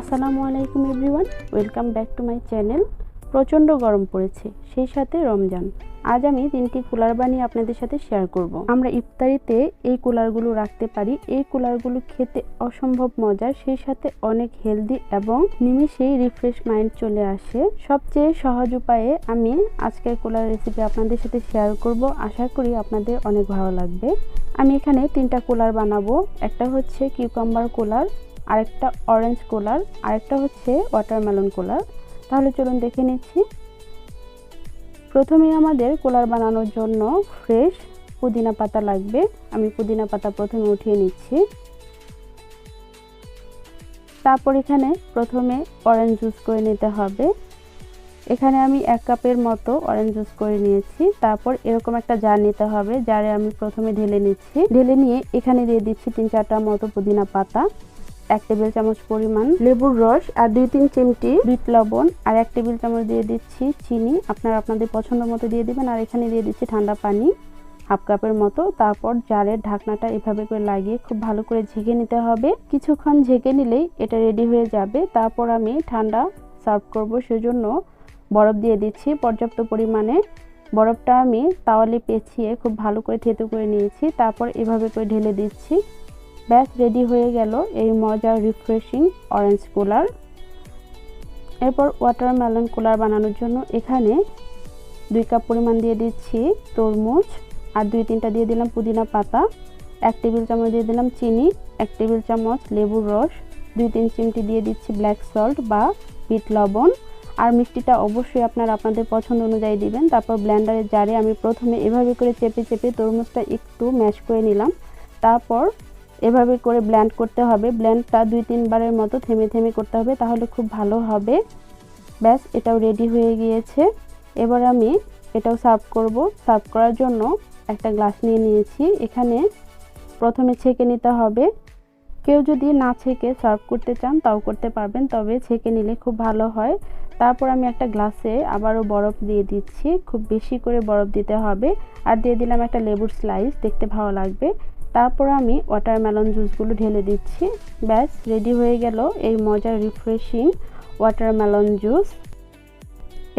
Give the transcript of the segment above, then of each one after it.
আসসালামু আলাইকুম everyone, welcome back to my channel. প্রচণ্ড গরম পড়েছে, সেই সাথে রমজান। আজ আমি 3টি কুলার বানিয়ে আপনাদের সাথে শেয়ার করব। আমরা ইফতারিতে এই কুলারগুলো রাখতে পারি। এই কুলারগুলো খেতে অসম্ভব মজার, সেই সাথে অনেক হেলদি এবং নিমিষেই রিফ্রেশ মাইন্ড চলে আসে। সবচেয়ে সহজ উপায়ে আমি আজকের কুলার রেসিপি আপনাদের সাথে শেয়ার করব। আশা করি আপনাদের অনেক ভালো লাগবে। আমি এখানে 3টা কুলার বানাবো। একটা হচ্ছে কিউকাম্বার কুলার, আরেকটা অরেঞ্জ কুলার, আরেকটা হচ্ছে ওয়াটারমেলন কুলার। তাহলে চলুন দেখে নিচ্ছি। প্রথমে আমাদের কুলার বানানোর জন্য ফ্রেশ পুদিনা পাতা লাগবে। আমি পুদিনা পাতা প্রথমে উঠিয়ে নিচ্ছি। তারপর এখানে প্রথমে অরেঞ্জ জুস করে নিতে হবে। এখানে আমি 1 কাপের মতো অরেঞ্জ জুস করে নিয়েছি। তারপর এরকম একটা জার নিতে হবে, জারে আমি প্রথমে ঢেলে নিচ্ছি। ঢেলে নিয়ে এখানে দিয়ে দিচ্ছি 3-4টা মতো পুদিনা পাতা, 1 টেবিল চামচ পরিমাণ লেবুর রস, আর 2-3 চিমটি বিট লবণ, আর 1 টেবিল চামচ দিয়ে দিচ্ছি চিনি। আপনারা আপনাদের পছন্দ মতো দিয়ে দিবেন। আর এখানে দিয়ে দিচ্ছি ঠান্ডা পানি 1/2 কাপের মতো। তারপর জারের ঢাকনাটা এভাবে করে লাগিয়ে খুব ভালো করে ঝেঁকে নিতে হবে। কিছুক্ষণ ঝেঁকে নিলেই এটা রেডি হয়ে যাবে। তারপর আমি ঠান্ডা সার্ভ করব, সেজন্য বরফ দিয়ে দিচ্ছি পর্যাপ্ত পরিমাণে। বরফটা আমি তাওয়ালে পেঁচিয়ে খুব ভালো করে থেতো করে নিয়েছি। তারপর এভাবে করে ঢেলে দিচ্ছি। ব্যাস রেডি হয়ে গেল এই মজার রিফ্রেশিং অরেঞ্জ কুলার। এরপর ওয়াটারমেলন কুলার বানানোর জন্য এখানে 2 কাপ পরিমাণ দিয়ে দিচ্ছি তরমুজ, আর 2-3টা দিয়ে দিলাম পুদিনা পাতা, 1 টেবিল চামচ দিয়ে দিলাম চিনি, 1 টেবিল চামচ লেবুর রস, 2-3 চিমটি দিয়ে দিচ্ছি ব্ল্যাক সল্ট বা বিট লবণ। আর মিষ্টিটা অবশ্যই আপনারা আপনাদের পছন্দ অনুযায়ী দিবেন। তারপর ব্লেন্ডারের জারে আমি প্রথমে এভাবে করে চেপে চেপে তরমুজটা একটু ম্যাশ করে নিলাম। তারপর এভাবে করে ব্লেন্ড করতে হবে। ব্লেন্ডটা 2-3 বারের মতো থেমে থেমে করতে হবে, তাহলে খুব ভালো হবে। ব্যাস এটাও রেডি হয়ে গিয়েছে। এবার আমি এটাও সার্ভ করব। সার্ভ করার জন্য একটা গ্লাস নিয়ে নিয়েছি। এখানে প্রথমে ছেঁকে নিতে হবে। কেউ যদি না ছেঁকে সার্ভ করতে চান তাও করতে পারবেন, তবে ছেঁকে নিলে খুব ভালো হয়। তারপর আমি একটা গ্লাসে আবারও বরফ দিয়ে দিচ্ছি। খুব বেশি করে বরফ দিতে হবে। আর দিয়ে দিলাম একটা লেবুর স্লাইস, দেখতে ভালো লাগবে। তারপর আমি ওয়াটারমেলন জুসগুলো ঢেলে দিচ্ছি। ব্যাস রেডি হয়ে গেল এই মজার রিফ্রেশিং ওয়াটারমেলন জুস।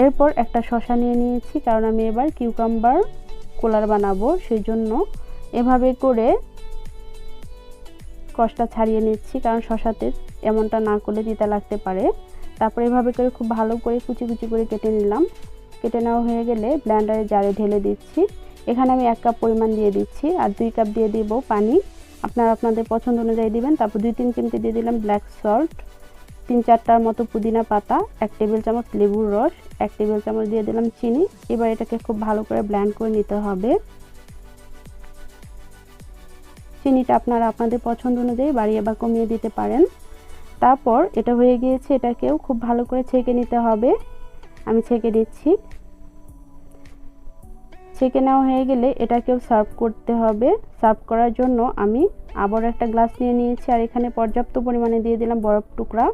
এরপর একটা শসা নিয়ে নিয়েছি, কারণ আমি এবার কিউকাম্বার কুলার বানাবো, সেই জন্য এভাবে করে কষটা ছাড়িয়ে নিচ্ছি, কারণ শসাতে এমনটা না করলে তিতা লাগতে পারে। তারপর এভাবে করে খুব ভালো করে কুচি কুচি করে কেটে নিলাম। কেটে নেওয়া হয়ে গেলে ব্লেন্ডারে জারে ঢেলে দিচ্ছি। এখানে আমি 1 কাপ পরিমাণ দিয়ে দিচ্ছি, আর 2 কাপ দিয়ে দিব পানি। আপনারা আপনাদের পছন্দ অনুযায়ী দিবেন। তারপর 2-3 চিমটি দিয়ে দিলাম ব্ল্যাক সল্ট, 3-4টার মতো পুদিনা পাতা, 1 টেবিল চামচ লেবুর রস, 1 টেবিল চামচ দিয়ে দিলাম চিনি। এবার এটাকে খুব ভালো করে ব্লেন্ড করে নিতে হবে। চিনিটা আপনারা আপনাদের পছন্দ অনুযায়ী বাড়িয়ে বা কমিয়ে দিতে পারেন। তারপর এটা হয়ে গিয়েছে, এটাকেও খুব ভালো করে ছেঁকে নিতে হবে। আমি ছেঁকে দিচ্ছি। ছেঁকে নেওয়া হয়ে গেলে এটাকেও সার্ভ করতে হবে। সার্ভ করার জন্য আমি আবার একটা গ্লাস নিয়ে নিয়েছি, আর এখানে পর্যাপ্ত পরিমাণে দিয়ে দিলাম বরফ টুকরা।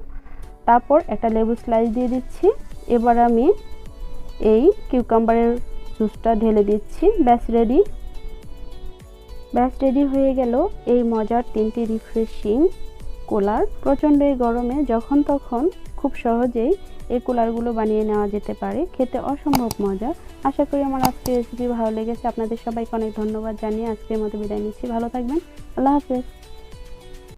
তারপর একটা লেবু স্লাইস দিয়ে দিচ্ছি। এবার আমি এই কিউকাম্বারের জুসটা ঢেলে দিচ্ছি। ব্যাস রেডি হয়ে গেল এই মজার 3টি রিফ্রেশিং কুলার। প্রচণ্ড এই গরমে যখন তখন খুব সহজেই এই কুলারগুলো বানিয়ে নেওয়া যেতে পারে। খেতে অসম্ভব মজা। আশা করি আমার আজকের রেসিপি ভালো লেগেছে। আপনাদের সবাইকে অনেক ধন্যবাদ জানিয়ে আজকের মতো বিদায় নিচ্ছি। ভালো থাকবেন। আল্লাহ হাফেজ।